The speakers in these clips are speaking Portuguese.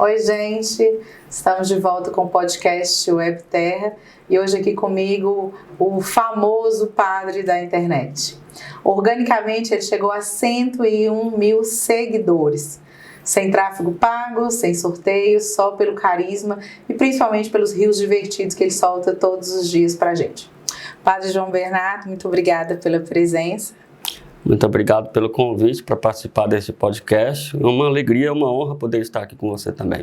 Oi, gente! Estamos de volta com o podcast Web Terra e hoje aqui comigo o famoso padre da internet. Organicamente, ele chegou a 101 mil seguidores, sem tráfego pago, sem sorteios, só pelo carisma e principalmente pelos rios divertidos que ele solta todos os dias pra gente. Padre João Bernardo, muito obrigada pela presença. Muito obrigado pelo convite para participar desse podcast. É uma alegria, uma honra poder estar aqui com você também.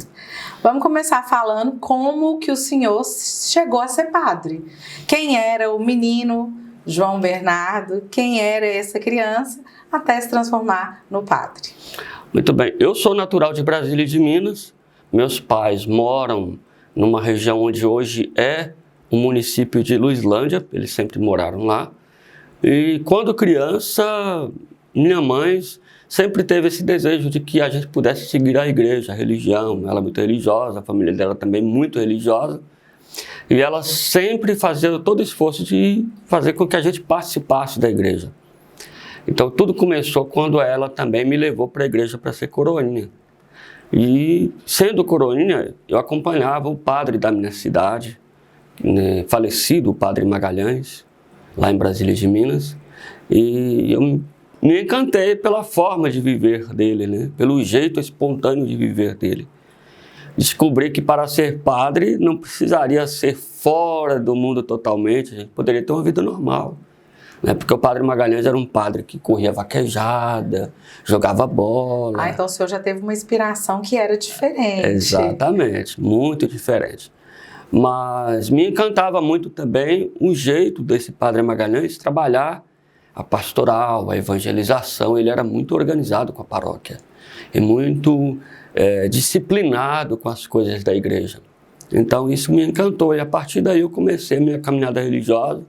Vamos começar falando como que o senhor chegou a ser padre. Quem era o menino João Bernardo? Quem era essa criança até se transformar no padre? Muito bem. Eu sou natural de Brasília e de Minas. Meus pais moram numa região onde hoje é o município de Luislândia. Eles sempre moraram lá. E quando criança, minha mãe sempre teve esse desejo de que a gente pudesse seguir a igreja, a religião. Ela é muito religiosa, a família dela também muito religiosa. E ela sempre fazia todo o esforço de fazer com que a gente participasse da igreja. Então tudo começou quando ela também me levou para a igreja para ser coroinha. E sendo coroinha, eu acompanhava o padre da minha cidade, né, falecido, o padre Magalhães, lá em Brasília de Minas, e eu me encantei pela forma de viver dele, né? Pelo jeito espontâneo de viver dele. Descobri que para ser padre não precisaria ser fora do mundo totalmente, a gente poderia ter uma vida normal, né? Porque o padre Magalhães era um padre que corria vaquejada, jogava bola. Então o senhor já teve uma inspiração que era diferente. Exatamente, muito diferente. Mas me encantava muito também o jeito desse padre Magalhães trabalhar a pastoral, a evangelização. Ele era muito organizado com a paróquia e muito disciplinado com as coisas da igreja. Então isso me encantou e a partir daí eu comecei a minha caminhada religiosa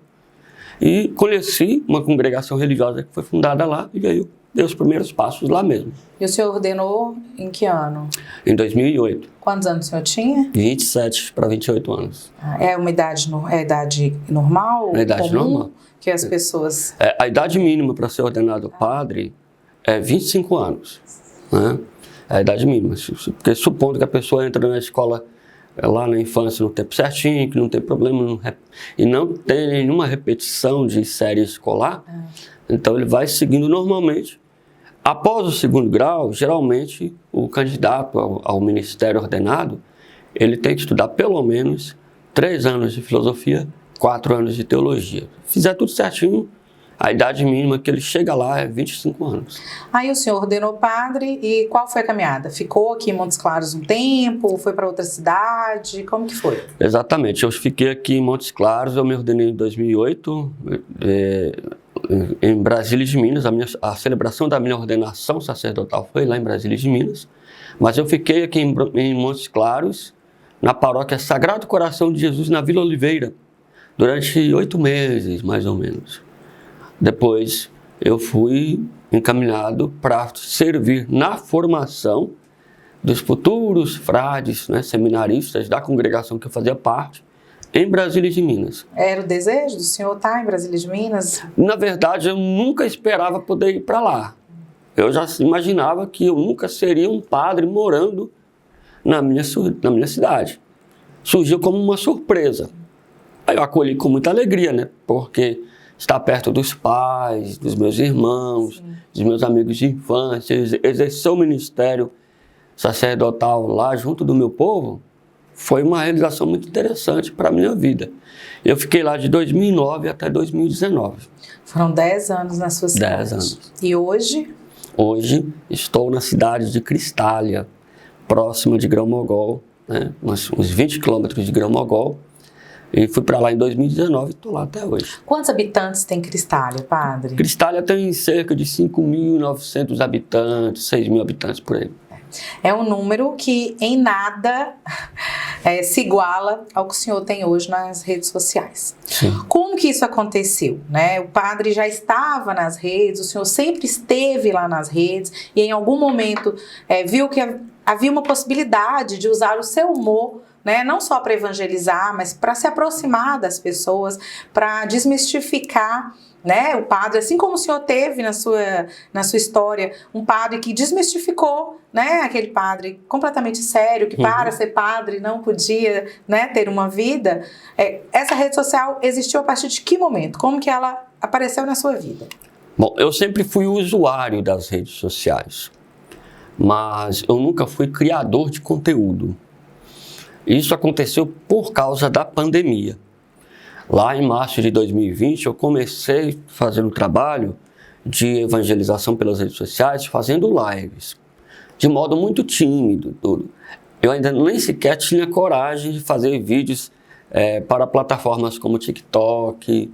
e conheci uma congregação religiosa que foi fundada lá e veio dei os primeiros passos lá mesmo. E o senhor ordenou em que ano? Em 2008. Quantos anos o senhor tinha? 27 para 28 anos. É uma idade, idade normal? É a idade comum, normal. Que as pessoas... A idade mínima para ser ordenado padre é 25 anos. Né? É a idade mínima. Porque supondo que a pessoa entra na escola lá na infância no tempo certinho, que não tem problema e não tem nenhuma repetição de série escolar, então ele vai seguindo normalmente. Após o segundo grau, geralmente o candidato ao ministério ordenado, ele tem que estudar pelo menos 3 anos de filosofia, 4 anos de teologia. Se fizer tudo certinho, a idade mínima que ele chega lá é 25 anos. Aí o senhor ordenou padre e qual foi a caminhada? Ficou aqui em Montes Claros um tempo? Foi para outra cidade? Como que foi? Exatamente, eu fiquei aqui em Montes Claros, eu me ordenei em 2008, em Brasília de Minas. A celebração da minha ordenação sacerdotal foi lá em Brasília de Minas, mas eu fiquei aqui em Montes Claros, na paróquia Sagrado Coração de Jesus, na Vila Oliveira, durante 8 meses, mais ou menos. Depois eu fui encaminhado para servir na formação dos futuros frades, né, seminaristas da congregação que eu fazia parte, em Brasília de Minas. Era o desejo do senhor estar em Brasília de Minas? Na verdade, eu nunca esperava poder ir para lá. Eu já imaginava que eu nunca seria um padre morando na minha cidade. Surgiu como uma surpresa. Aí eu acolhi com muita alegria, né? Porque estar perto dos pais, dos meus irmãos, sim, dos meus amigos de infância, exercer o ministério sacerdotal lá junto do meu povo, foi uma realização muito interessante para a minha vida. Eu fiquei lá de 2009 até 2019. Foram 10 anos na sua cidade. 10 anos. E hoje? Hoje estou na cidade de Cristália, próxima de Grão-Mogol, né? uns 20 quilômetros de Grão-Mogol. E fui para lá em 2019 e estou lá até hoje. Quantos habitantes tem Cristália, padre? Cristália tem cerca de 5.900 habitantes, 6.000 habitantes por aí. É um número que em nada se iguala ao que o senhor tem hoje nas redes sociais. Sim. Como que isso aconteceu, né? O padre já estava nas redes, o senhor sempre esteve lá nas redes e em algum momento viu que havia uma possibilidade de usar o seu humor né? Não só para evangelizar, mas para se aproximar das pessoas, para desmistificar, né, o padre, assim como o senhor teve na sua história, um padre que desmistificou, né, aquele padre completamente sério, que para ser padre não podia, né, ter uma vida. Essa rede social existiu a partir de que momento? Como que ela apareceu na sua vida? Bom, eu sempre fui usuário das redes sociais, mas eu nunca fui criador de conteúdo. Isso aconteceu por causa da pandemia. Lá em março de 2020, eu comecei fazendo trabalho de evangelização pelas redes sociais, fazendo lives, de modo muito tímido. Tudo. Eu ainda nem sequer tinha coragem de fazer vídeos para plataformas como o TikTok,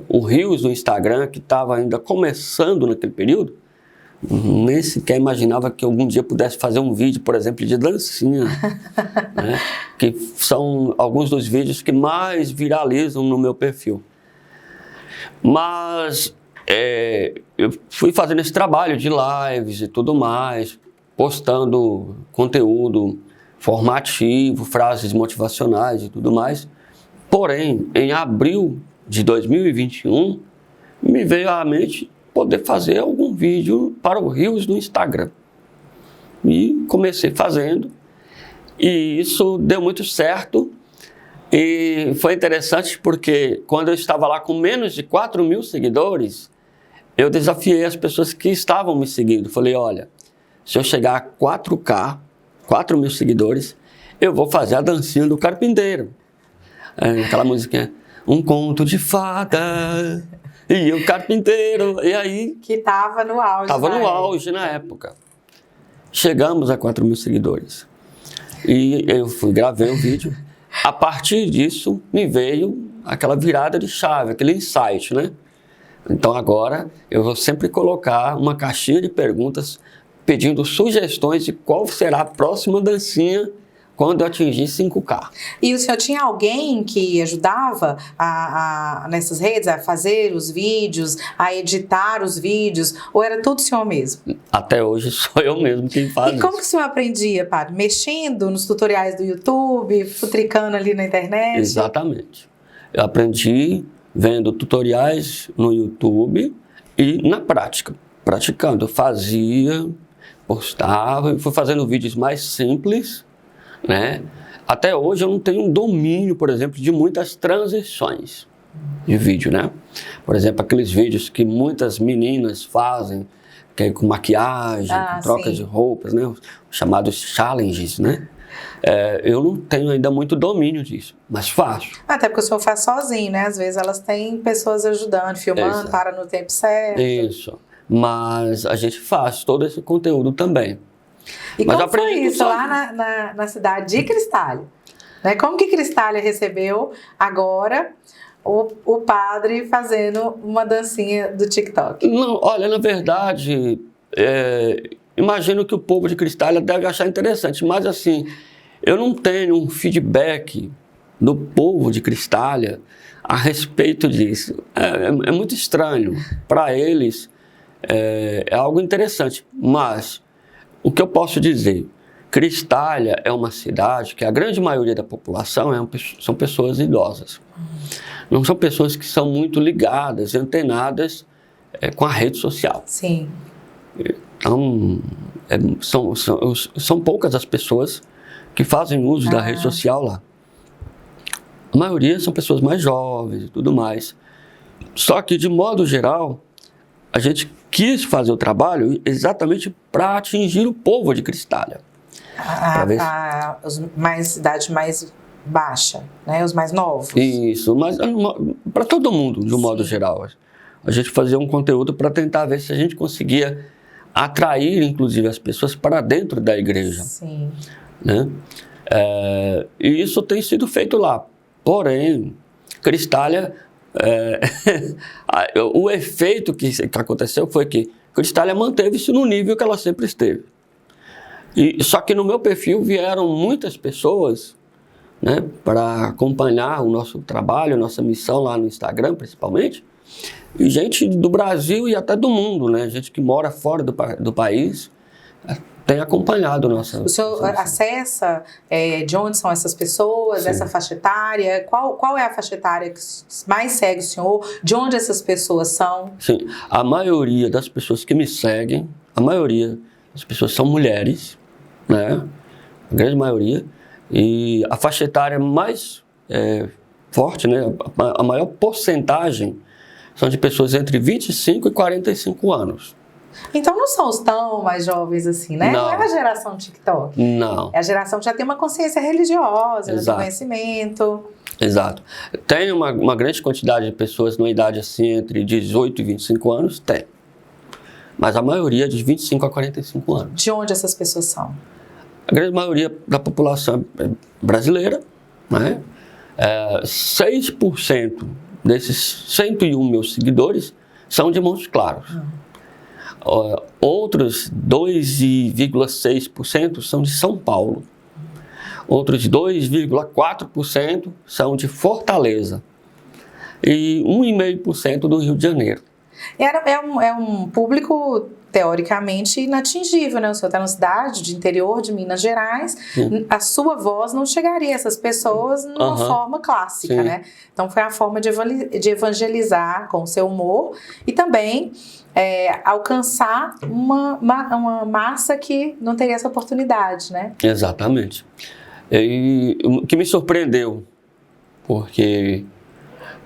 o Reels do Instagram, que estava ainda começando naquele período. Nem sequer imaginava que algum dia pudesse fazer um vídeo, por exemplo, de dancinha, né? Que são alguns dos vídeos que mais viralizam no meu perfil. Mas eu fui fazendo esse trabalho de lives e tudo mais, postando conteúdo formativo, frases motivacionais e tudo mais. Porém, em abril de 2021, me veio à mente poder fazer algum vídeo para o Reels do Instagram. E comecei fazendo, e isso deu muito certo, e foi interessante porque quando eu estava lá com menos de 4.000 seguidores, eu desafiei as pessoas que estavam me seguindo. Falei, olha, se eu chegar a 4K, 4.000 seguidores, eu vou fazer a dancinha do carpinteiro. Aquela musiquinha, um conto de fada... E o carpinteiro, e aí... Que estava no auge. Estava no auge na época. Chegamos a 4.000 seguidores. E eu gravei o vídeo. A partir disso, me veio aquela virada de chave, aquele insight, né? Então agora, eu vou sempre colocar uma caixinha de perguntas pedindo sugestões de qual será a próxima dancinha quando eu atingir 5K. E o senhor tinha alguém que ajudava nessas redes a fazer os vídeos, a editar os vídeos, ou era tudo o senhor mesmo? Até hoje sou eu mesmo quem faz isso. E como que o senhor aprendia, padre? Mexendo nos tutoriais do YouTube, futricando ali na internet? Exatamente. Eu aprendi vendo tutoriais no YouTube e na prática. Praticando. Eu fazia, postava, e fui fazendo vídeos mais simples, né? Até hoje eu não tenho um domínio, por exemplo, de muitas transições de vídeo, né? Por exemplo, aqueles vídeos que muitas meninas fazem, que é com maquiagem, com troca de roupas, né? Os chamados challenges, né? Eu não tenho ainda muito domínio disso, mas faço. Até porque o senhor faz sozinho, né? Às vezes elas têm pessoas ajudando, filmando, Exato. para no tempo certo. Isso, mas a gente faz todo esse conteúdo também. E mas como foi isso lá na cidade de Cristália? Né? Como que Cristália recebeu agora o padre fazendo uma dancinha do TikTok? Não, olha, na verdade, imagino que o povo de Cristália deve achar interessante, mas assim, eu não tenho um feedback do povo de Cristália a respeito disso. É muito estranho. Para eles, é algo interessante, mas... O que eu posso dizer? Cristália é uma cidade que a grande maioria da população são pessoas idosas. Não são pessoas que são muito ligadas, antenadas com a rede social. Sim. Então, são poucas as pessoas que fazem uso da rede social lá. A maioria são pessoas mais jovens e tudo mais. Só que, de modo geral, a gente quis fazer o trabalho exatamente para atingir o povo de Cristália. Os idade mais baixa, né? Os mais novos. Isso, mas para todo mundo, de um modo geral. A gente fazia um conteúdo para tentar ver se a gente conseguia atrair, inclusive, as pessoas para dentro da igreja. Sim. Né? E isso tem sido feito lá. Porém, Cristália... o efeito que aconteceu foi que Cristália manteve-se no nível que ela sempre esteve. Só que no meu perfil vieram muitas pessoas, né, para acompanhar o nosso trabalho, a nossa missão lá no Instagram, principalmente, e gente do Brasil e até do mundo, né, gente que mora fora do país, tem acompanhado nossa... O senhor acessa de onde são essas pessoas, Sim. essa faixa etária? Qual é a faixa etária que mais segue o senhor? De onde essas pessoas são? Sim, a maioria das pessoas que me seguem, a maioria das pessoas são mulheres, né? A grande maioria. E a faixa etária mais forte, né? A maior porcentagem são de pessoas entre 25 e 45 anos. Então não são os tão mais jovens assim, né? Não é a geração TikTok. Não. É a geração que já tem uma consciência religiosa, de Exato. conhecimento. Exato. Tem uma grande quantidade de pessoas numa idade assim, entre 18 e 25 anos? Tem. Mas a maioria é de 25 a 45 anos. De onde essas pessoas são? A grande maioria da população é brasileira, né? 6% desses 101 mil seguidores são de Montes Claros. Outros 2,6% são de São Paulo. Outros 2,4% são de Fortaleza. E 1,5% do Rio de Janeiro. É um público, teoricamente, inatingível, né? O senhor está na cidade de interior de Minas Gerais, a sua voz não chegaria a essas pessoas numa forma clássica, né? Então foi a forma de evangelizar com o seu humor e também alcançar uma massa que não teria essa oportunidade, né? Exatamente. E o que me surpreendeu, porque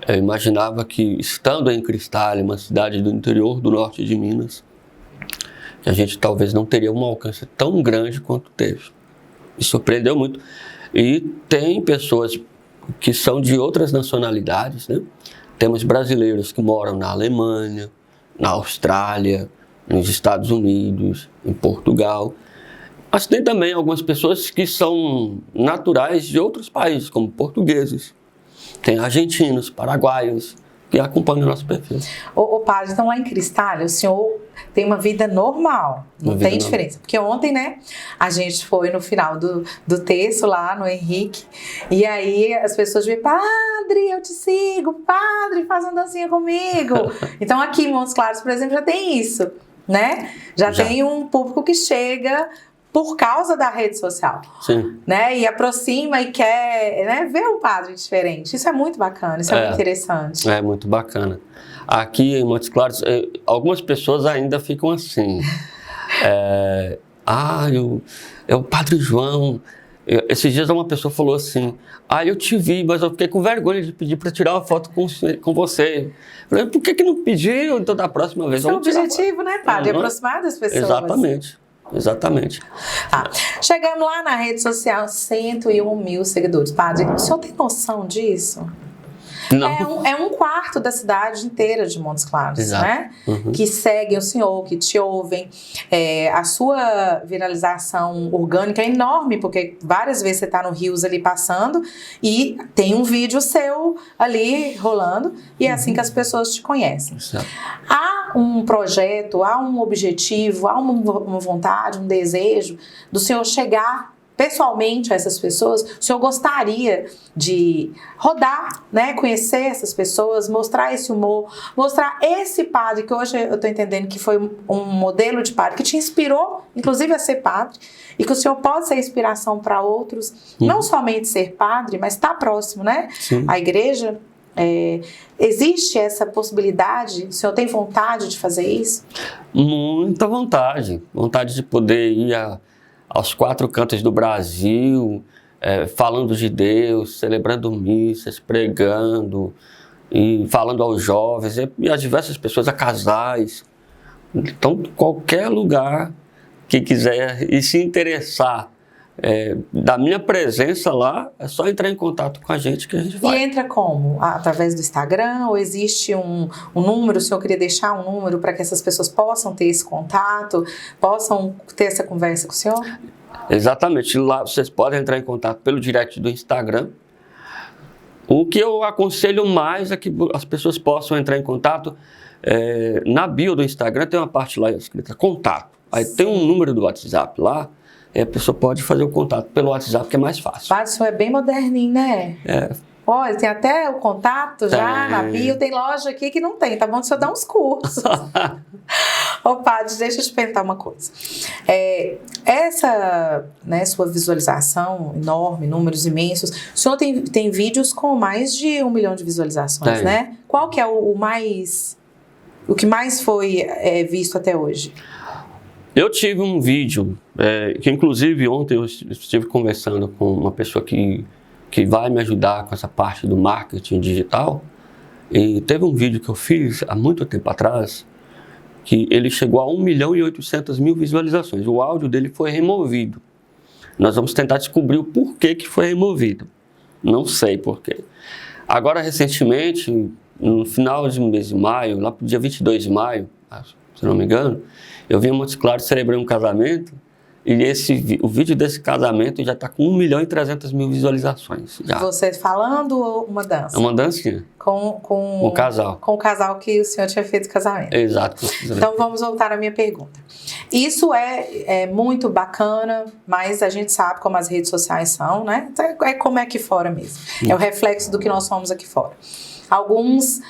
eu imaginava que, estando em Cristália, uma cidade do interior do norte de Minas, que a gente talvez não teria um alcance tão grande quanto teve. Me surpreendeu muito. E tem pessoas que são de outras nacionalidades, né? Temos brasileiros que moram na Alemanha, na Austrália, nos Estados Unidos, em Portugal. Mas tem também algumas pessoas que são naturais de outros países, como portugueses. Tem argentinos, paraguaios, que acompanham o nosso perfil. Ô padre, então lá em Cristália, o senhor tem uma vida normal, não tem diferença. Porque ontem, né, a gente foi no final do texto lá no Henrique, e aí as pessoas dizem, padre, eu te sigo, padre, faz uma dancinha comigo. Então aqui em Montes Claros, por exemplo, já tem isso, né? Já tem um público que chega por causa da rede social. Sim. Né? E aproxima e quer, né, ver um padre diferente. Isso é muito bacana, isso é muito interessante. É muito bacana. Aqui em Montes Claros, algumas pessoas ainda ficam assim. É o Padre João. Esses dias uma pessoa falou assim, eu te vi, mas eu fiquei com vergonha de pedir para tirar uma foto com você. Eu falei, por que não pediu? Então da próxima vez vamos tirar. É o objetivo, né, padre? Aproximar das pessoas. Exatamente. Chegamos lá na rede social, 101 mil seguidores. Padre, o senhor tem noção disso? Não. É um quarto da cidade inteira de Montes Claros, exato. Né? Que seguem o senhor, que te ouvem. A sua viralização orgânica é enorme, porque várias vezes você está no Rios ali passando e tem um vídeo seu ali rolando e é assim que as pessoas te conhecem. Exato. Há um projeto, há um objetivo, há uma vontade, um desejo do senhor chegar pessoalmente a essas pessoas? O senhor gostaria de rodar, né, conhecer essas pessoas, mostrar esse humor, mostrar esse padre que hoje eu estou entendendo que foi um modelo de padre que te inspirou, inclusive a ser padre, e que o senhor pode ser inspiração para outros, não somente ser padre, mas estar próximo, né? Sim. A igreja. Existe essa possibilidade? O senhor tem vontade de fazer isso? Muita vontade de poder ir aos 4 cantos do Brasil, falando de Deus, celebrando missas, pregando, e falando aos jovens, e a diversas pessoas, a casais. Então, qualquer lugar que quiser e se interessar da minha presença lá, é só entrar em contato com a gente que a gente vai. E entra como? Através do Instagram? Ou existe um número? O senhor queria deixar um número para que essas pessoas possam ter esse contato, possam ter essa conversa com o senhor? Exatamente. Lá vocês podem entrar em contato pelo direct do Instagram. O que eu aconselho mais é que as pessoas possam entrar em contato. Na bio do Instagram tem uma parte lá escrita contato. Aí tem um número do WhatsApp lá. A pessoa pode fazer o contato pelo WhatsApp, que é mais fácil. Padre, o senhor é bem moderninho, né? Olha, tem até o contato já Tem. na bio, tem loja aqui que não tem, tá bom? Deixa eu dar uns cursos. Ô, padre, deixa eu te perguntar uma coisa. Essa, né, sua visualização enorme, números imensos, o senhor tem vídeos com mais de 1 milhão de visualizações, Tem. né? Qual que é o que mais foi visto até hoje? Eu tive um vídeo, que inclusive ontem eu estive conversando com uma pessoa que vai me ajudar com essa parte do marketing digital, e teve um vídeo que eu fiz há muito tempo atrás, que ele chegou a 1.800.000 visualizações. O áudio dele foi removido. Nós vamos tentar descobrir o porquê que foi removido. Não sei porquê. Agora, recentemente, no final de mês de maio, lá para o dia 22 de maio, se não me engano, eu vim em Montes Claros, celebrei um casamento, e o vídeo desse casamento já está com 1.300.000 visualizações. Já. Você falando ou uma dança? É uma dancinha. Com um casal. Com o casal que o senhor tinha feito casamento. Exato. Então vamos voltar à minha pergunta. Isso é muito bacana, mas a gente sabe como as redes sociais são, né? É como é aqui fora mesmo. É o reflexo do que nós somos aqui fora. Alguns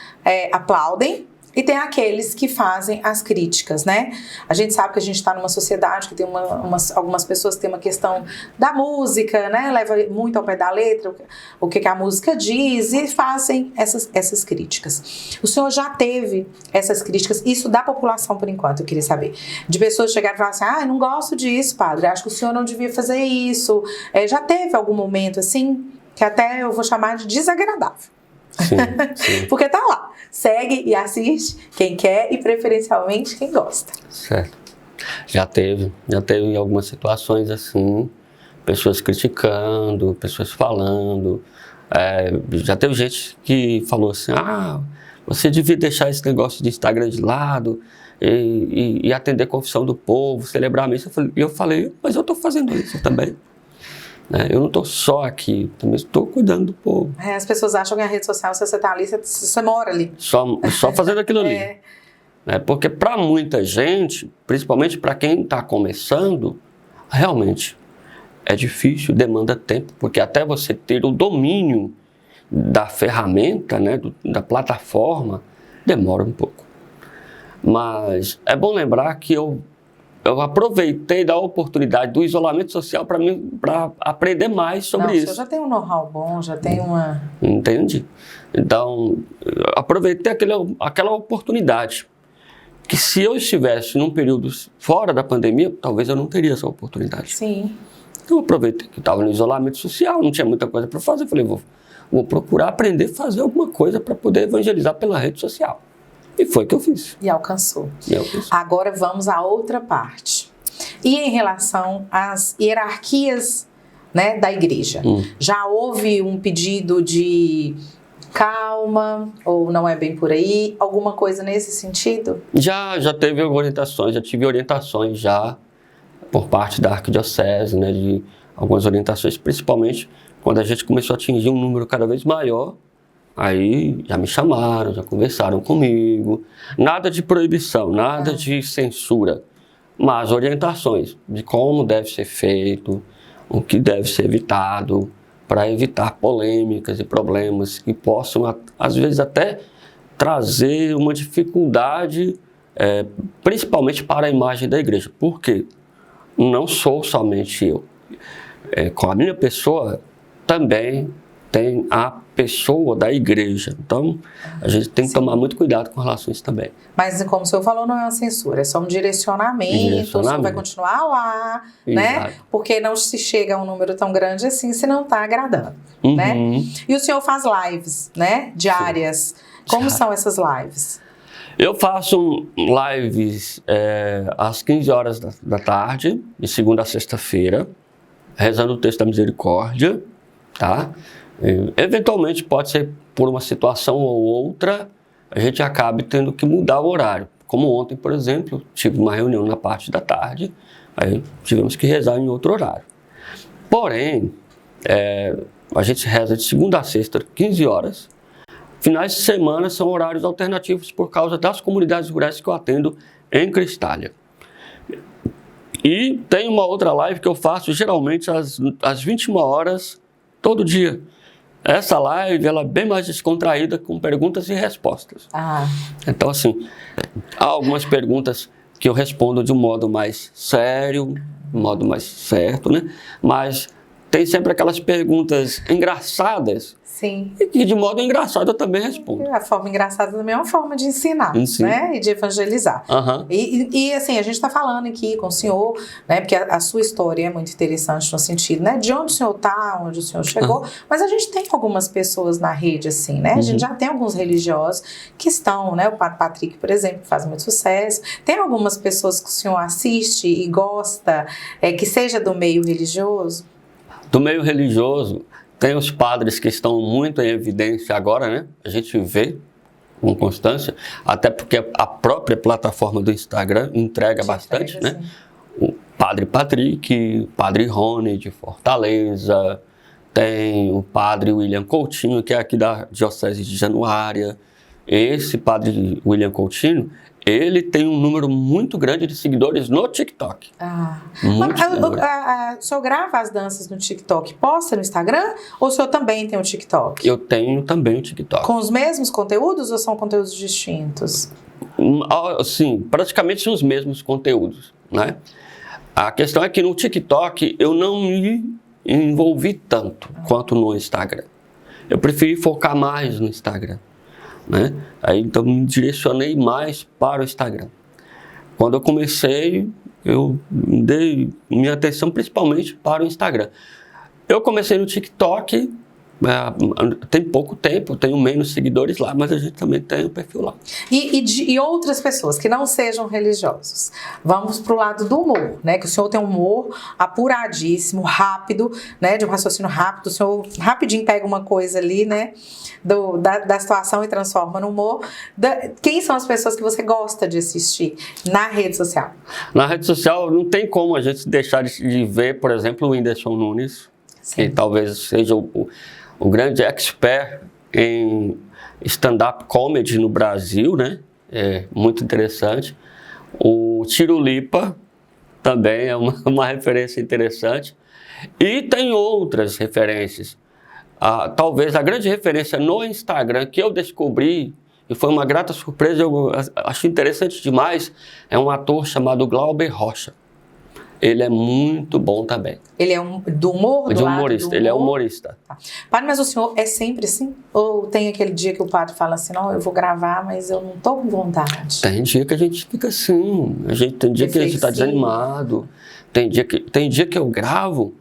aplaudem, e tem aqueles que fazem as críticas, né? A gente sabe que a gente está numa sociedade que tem algumas pessoas que têm uma questão da música, né? Leva muito ao pé da letra o que a música diz e fazem essas críticas. O senhor já teve essas críticas, isso da população por enquanto, eu queria saber. De pessoas chegarem e falar assim, eu não gosto disso, padre, acho que o senhor não devia fazer isso. Já teve algum momento assim, que até eu vou chamar de desagradável? Sim, sim. Porque tá lá, segue e assiste quem quer e preferencialmente quem gosta. Certo. Já teve em algumas situações assim, pessoas criticando, pessoas falando. Já teve gente que falou assim, você devia deixar esse negócio de Instagram de lado e atender a confissão do povo, celebrar a missa. Eu falei, mas eu estou fazendo isso também. Eu não estou só aqui, também estou cuidando do povo. As pessoas acham que a rede social, se você está ali, você mora ali. Só fazendo aquilo ali. Porque para muita gente, principalmente para quem está começando, realmente é difícil, demanda tempo, porque até você ter o domínio da ferramenta, né, da plataforma, demora um pouco. Mas é bom lembrar que eu aproveitei da oportunidade do isolamento social para aprender mais sobre isso. Você já tem um know-how bom, já tem uma... Entendi. Então, eu aproveitei aquela oportunidade. Que se eu estivesse num período fora da pandemia, talvez eu não teria essa oportunidade. Sim. Então, eu aproveitei que estava no isolamento social, não tinha muita coisa para fazer. Eu falei, vou procurar aprender a fazer alguma coisa para poder evangelizar pela rede social. E foi o que eu fiz. E alcançou. Agora vamos à outra parte. E em relação às hierarquias, né, da igreja? Já houve um pedido de calma, ou não é bem por aí? Alguma coisa nesse sentido? Já teve orientações, já tive orientações já por parte da arquidiocese, né, de algumas orientações, principalmente quando a gente começou a atingir um número cada vez maior. Aí já me chamaram, já conversaram comigo, nada de proibição, nada de censura, mas orientações de como deve ser feito, o que deve ser evitado, para evitar polêmicas e problemas que possam, às vezes, até trazer uma dificuldade, principalmente para a imagem da igreja. Por quê? Não sou somente eu. Com a minha pessoa também tem a pessoa da igreja. Então, a gente tem que tomar muito cuidado com relação a isso também. Mas, como o senhor falou, não é uma censura, é só um direcionamento. O senhor vai continuar lá, né? Porque não se chega a um número tão grande assim se não está agradando, né? E o senhor faz lives, né? Diárias. Como são essas lives? Eu faço lives às 15 horas da tarde, de segunda a sexta-feira, rezando o texto da misericórdia, tá? Eventualmente pode ser por uma situação ou outra, a gente acabe tendo que mudar o horário. Como ontem, por exemplo, tive uma reunião na parte da tarde, aí tivemos que rezar em outro horário. Porém, a gente reza de segunda a sexta, 15 horas. Finais de semana são horários alternativos por causa das comunidades rurais que eu atendo em Cristália. E tem uma outra live que eu faço geralmente às 21 horas, todo dia. Essa live, ela é bem mais descontraída, com perguntas e respostas. Então, assim, há algumas perguntas que eu respondo de um modo mais sério, de um modo mais certo, né? Mas tem sempre aquelas perguntas engraçadas. Sim. E que de modo engraçado eu também respondo. A forma engraçada também é uma forma de ensinar, né? E de evangelizar. E assim, a gente está falando aqui com o senhor, né? Porque a sua história é muito interessante no sentido, né? De onde o senhor está, onde o senhor chegou. Mas a gente tem algumas pessoas na rede, assim, né? A gente já tem alguns religiosos que estão, né? O Padre Patrick, por exemplo, que faz muito sucesso. Tem algumas pessoas que o senhor assiste e gosta, que seja do meio religioso? Do meio religioso, tem os padres que estão muito em evidência agora, né? A gente vê com constância, até porque a própria plataforma do Instagram entrega bastante, né? O Padre Patrick, o Padre Rony de Fortaleza, tem o Padre William Coutinho, que é aqui da Diocese de Januária. Esse Padre William Coutinho, ele tem um número muito grande de seguidores no TikTok. O senhor grava as danças no TikTok, posta no Instagram? Ou o senhor também tem o TikTok? Eu tenho também o TikTok. Com os mesmos conteúdos ou são conteúdos distintos? Sim, praticamente os mesmos conteúdos, né? A questão é que no TikTok eu não me envolvi tanto quanto no Instagram. Eu preferi focar mais no Instagram, né? Aí então me direcionei mais para o Instagram. Quando eu comecei, eu dei minha atenção principalmente para o Instagram. Eu comecei no TikTok, tem pouco tempo, tenho menos seguidores lá, mas a gente também tem um perfil lá. E outras pessoas que não sejam religiosos? Vamos para o lado do humor, né? Que o senhor tem um humor apuradíssimo, rápido, né? De um raciocínio rápido, o senhor rapidinho pega uma coisa ali, né? Da situação e transforma no humor. Quem são as pessoas que você gosta de assistir na rede social? Na rede social não tem como a gente deixar de ver, por exemplo, o Whindersson Nunes, que talvez seja o grande expert em stand-up comedy no Brasil, né? É muito interessante. O Tirulipa também é uma referência interessante. E tem outras referências. Talvez a grande referência no Instagram que eu descobri, e foi uma grata surpresa, eu acho interessante demais, é um ator chamado Glauber Rocha. Ele é muito bom também. Ele é do humor? De humorista, ele é humorista. Tá. Padre, mas o senhor é sempre assim? Ou tem aquele dia que o padre fala assim, não, eu vou gravar, mas eu não tô com vontade? Tem dia que a gente fica assim, tem dia que a gente está desanimado, tem dia que eu gravo,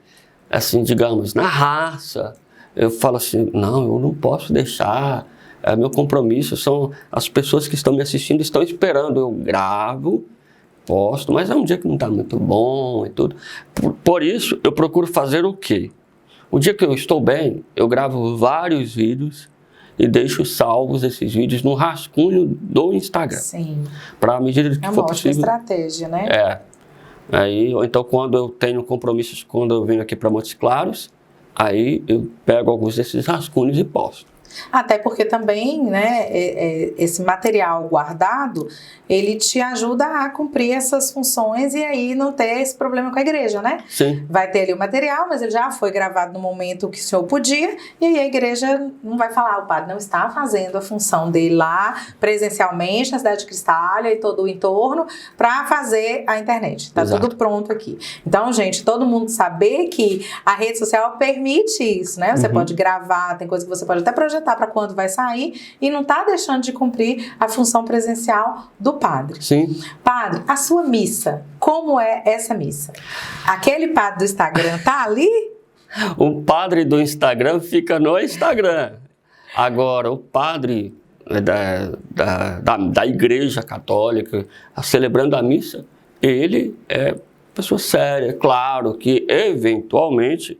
assim, digamos, na raça. Eu falo assim, não, eu não posso deixar, é meu compromisso, são as pessoas que estão me assistindo, estão esperando, eu gravo, posto, mas é um dia que não está muito bom e tudo. Por isso, eu procuro fazer o quê? O dia que eu estou bem, eu gravo vários vídeos e deixo salvos esses vídeos no rascunho do Instagram. Sim. Para a medida que for possível. É uma ótima estratégia, né? Aí, ou então, quando eu tenho compromissos, quando eu venho aqui para Montes Claros, aí eu pego alguns desses rascunhos e posto. Até porque também, né, esse material guardado, ele te ajuda a cumprir essas funções e aí não ter esse problema com a igreja, né? Sim. Vai ter ali o material, mas ele já foi gravado no momento que o senhor podia, e aí a igreja não vai falar, o padre não está fazendo a função dele lá presencialmente na cidade de Cristália e todo o entorno para fazer a internet. Está tudo pronto aqui. Então, gente, todo mundo saber que a rede social permite isso, né? Você pode gravar, tem coisa que você pode até projetar para quando vai sair e não está deixando de cumprir a função presencial do padre. Sim. Padre, a sua missa, como é essa missa? Aquele padre do Instagram tá ali? O padre do Instagram fica no Instagram. Agora, o padre da Igreja Católica, celebrando a missa, ele é pessoa séria. Claro que, eventualmente,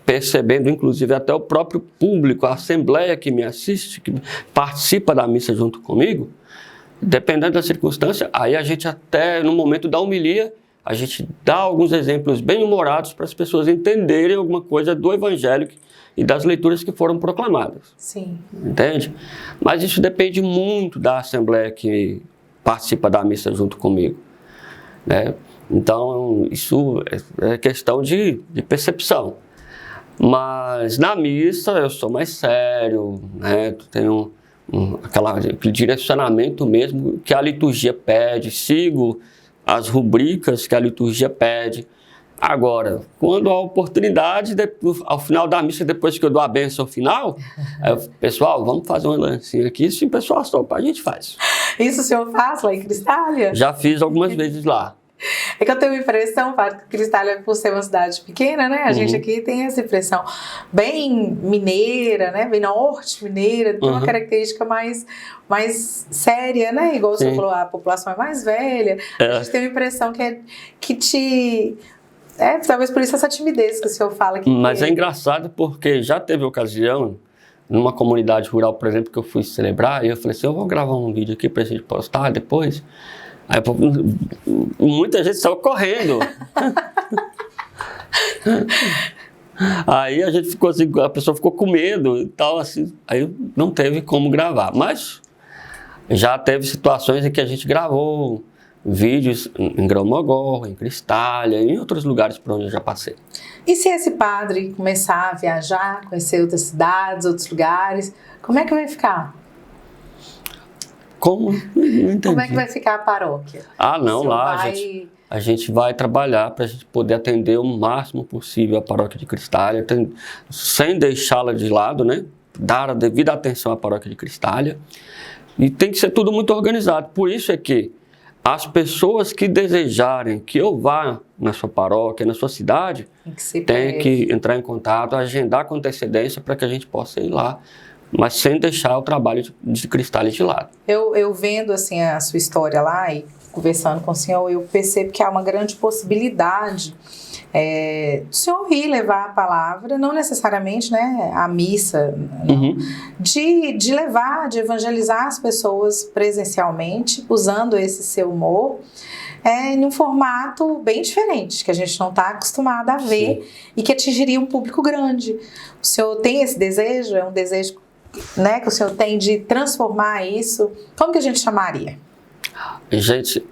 percebendo inclusive até o próprio público, a assembleia que me assiste, que participa da missa junto comigo, dependendo da circunstância, aí a gente até no momento da homilia, a gente dá alguns exemplos bem humorados para as pessoas entenderem alguma coisa do evangelho e das leituras que foram proclamadas. Sim. Entende? Mas isso depende muito da assembleia que participa da missa junto comigo, né? Então, isso é questão de percepção. Mas na missa eu sou mais sério, né? Tenho aquele direcionamento mesmo que a liturgia pede, sigo as rubricas que a liturgia pede. Agora, quando a oportunidade, ao final da missa, depois que eu dou a bênção final, pessoal, vamos fazer um lancinho aqui, se o pessoal topar, a gente faz. Isso o senhor faz lá em Cristália? Já fiz algumas vezes lá. É que eu tenho a impressão, Padre, que Cristália, por ser uma cidade pequena, né? A gente aqui tem essa impressão bem mineira, né? Bem norte mineira, tem uma característica mais séria, né? Igual o senhor falou, a população é mais velha. A gente tem uma impressão que te... talvez por isso essa timidez que o senhor fala. Mas é engraçado porque já teve ocasião, numa comunidade rural, por exemplo, que eu fui celebrar, e eu falei assim, eu vou gravar um vídeo aqui pra gente postar depois. Aí muita gente saiu correndo. Aí a gente ficou assim, a pessoa ficou com medo e tal, assim, aí não teve como gravar. Mas já teve situações em que a gente gravou vídeos em Grão-Mogol, em Cristália, em outros lugares por onde eu já passei. E se esse padre começar a viajar, conhecer outras cidades, outros lugares, como é que vai ficar? Como? Não entendi. Como é que vai ficar a paróquia? Não, lá a gente vai trabalhar para a gente poder atender o máximo possível a paróquia de Cristália, sem deixá-la de lado, né? Dar a devida atenção à paróquia de Cristália. E tem que ser tudo muito organizado. Por isso é que as pessoas que desejarem que eu vá na sua paróquia, na sua cidade, tem que entrar em contato, agendar com antecedência para que a gente possa ir lá, mas sem deixar o trabalho de Cristália de lado. Eu vendo assim a sua história lá e conversando com o senhor, eu percebo que há uma grande possibilidade do senhor ir levar a palavra, não necessariamente, né, a missa, não, de levar, de evangelizar as pessoas presencialmente, usando esse seu humor, em um formato bem diferente, que a gente não está acostumado a ver. Sim. E que atingiria um público grande. O senhor tem esse desejo? É um desejo, né, que o senhor tem de transformar isso? Como que a gente chamaria? Gente,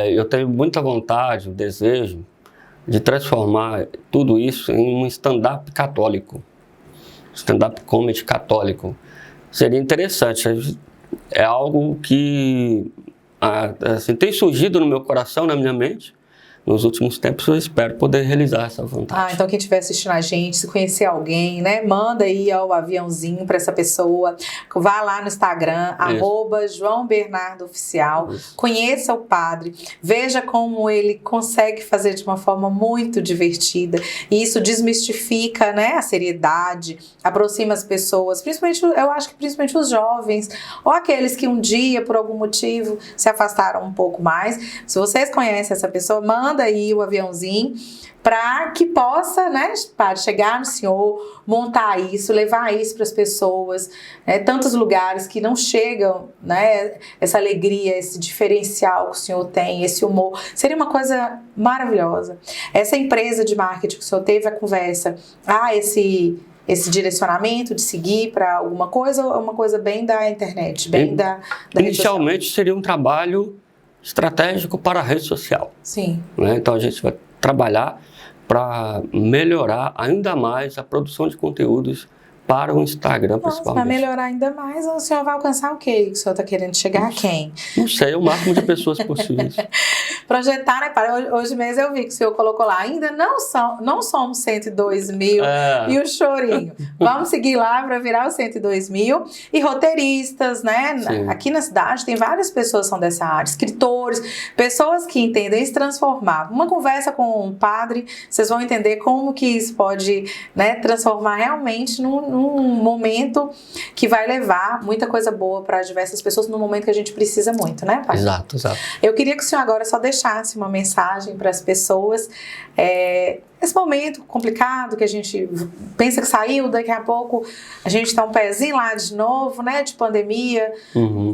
eu tenho muita vontade, o desejo de transformar tudo isso em um stand-up católico, stand-up comedy católico. Seria interessante, é algo que assim, tem surgido no meu coração, na minha mente. Nos últimos tempos eu espero poder realizar essa vontade. Então quem estiver assistindo a gente, se conhecer alguém, né, manda aí o aviãozinho para essa pessoa, vá lá no Instagram, @JoãoBernardoOficial, conheça o padre, veja como ele consegue fazer de uma forma muito divertida, e isso desmistifica, né, a seriedade, aproxima as pessoas, principalmente, eu acho que principalmente os jovens, ou aqueles que um dia, por algum motivo, se afastaram um pouco mais. Se vocês conhecem essa pessoa, manda aí o aviãozinho para que possa, né, chegar no senhor, montar isso, levar isso para as pessoas, né, tantos lugares que não chegam, né, essa alegria, esse diferencial que o senhor tem, esse humor, seria uma coisa maravilhosa. Essa empresa de marketing que o senhor teve a conversa, esse direcionamento de seguir para alguma coisa, ou é uma coisa bem da internet, bem da inicialmente seria um trabalho estratégico para a rede social. Sim. Né? Então a gente vai trabalhar para melhorar ainda mais a produção de conteúdos para o Instagram, principalmente. Para melhorar ainda mais, o senhor vai alcançar o quê? O senhor está querendo chegar a quem? Não sei, o máximo de pessoas possíveis. Projetar, né, para hoje mesmo eu vi que o senhor colocou lá, ainda não somos 102 mil e o chorinho. Vamos seguir lá para virar os 102 mil. E roteiristas, né? Sim. Aqui na cidade tem várias pessoas que são dessa área, escritores, pessoas que entendem se transformar. Uma conversa com um padre, vocês vão entender como que isso pode, né, transformar realmente num momento que vai levar muita coisa boa para diversas pessoas no momento que a gente precisa muito, né, pai? Exato. Eu queria que o senhor agora só deixasse uma mensagem para as pessoas, esse momento complicado que a gente pensa que saiu, daqui a pouco a gente está um pezinho lá de novo, né, de pandemia,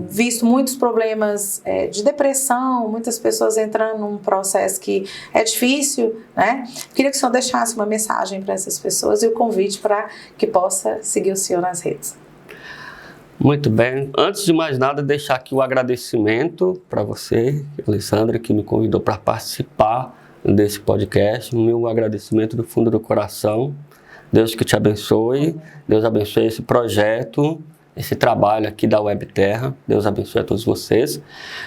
visto muitos problemas de depressão, muitas pessoas entrando num processo que é difícil, né? Eu queria que o senhor deixasse uma mensagem para essas pessoas e o convite para que possa seguir o senhor nas redes. Muito bem. Antes de mais nada, deixar aqui o agradecimento para você, Alessandra, que me convidou para participar desse podcast. O meu agradecimento do fundo do coração. Deus que te abençoe, Deus abençoe esse projeto, esse trabalho aqui da Web Terra, Deus abençoe a todos vocês,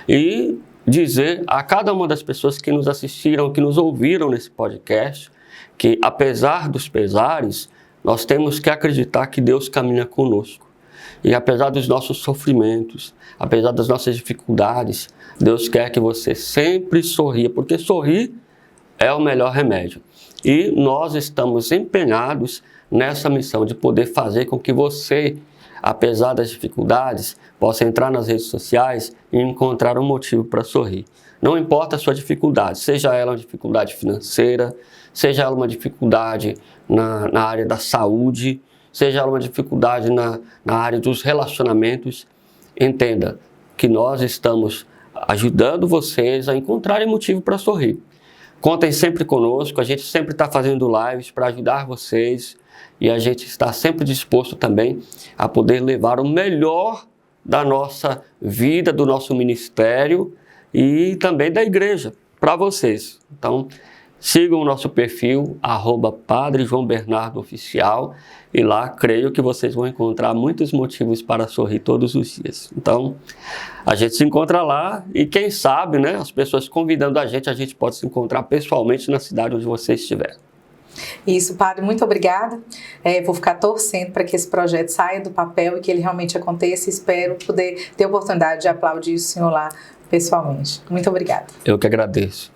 e dizer a cada uma das pessoas que nos assistiram, que nos ouviram nesse podcast, que apesar dos pesares, nós temos que acreditar que Deus caminha conosco. E apesar dos nossos sofrimentos, apesar das nossas dificuldades, Deus quer que você sempre sorria, porque sorrir é o melhor remédio. E nós estamos empenhados nessa missão de poder fazer com que você, apesar das dificuldades, possa entrar nas redes sociais e encontrar um motivo para sorrir. Não importa a sua dificuldade, seja ela uma dificuldade financeira, seja ela uma dificuldade na área da saúde, seja ela uma dificuldade na área dos relacionamentos, entenda que nós estamos ajudando vocês a encontrarem motivo para sorrir. Contem sempre conosco, a gente sempre está fazendo lives para ajudar vocês e a gente está sempre disposto também a poder levar o melhor da nossa vida, do nosso ministério e também da igreja para vocês. Então, sigam o nosso perfil, @Padre João Bernardo Oficial, e lá creio que vocês vão encontrar muitos motivos para sorrir todos os dias. Então, a gente se encontra lá e quem sabe, né, as pessoas convidando a gente pode se encontrar pessoalmente na cidade onde você estiver. Isso, Padre, muito obrigada. Vou ficar torcendo para que esse projeto saia do papel e que ele realmente aconteça. Espero poder ter a oportunidade de aplaudir o senhor lá pessoalmente. Muito obrigada. Eu que agradeço.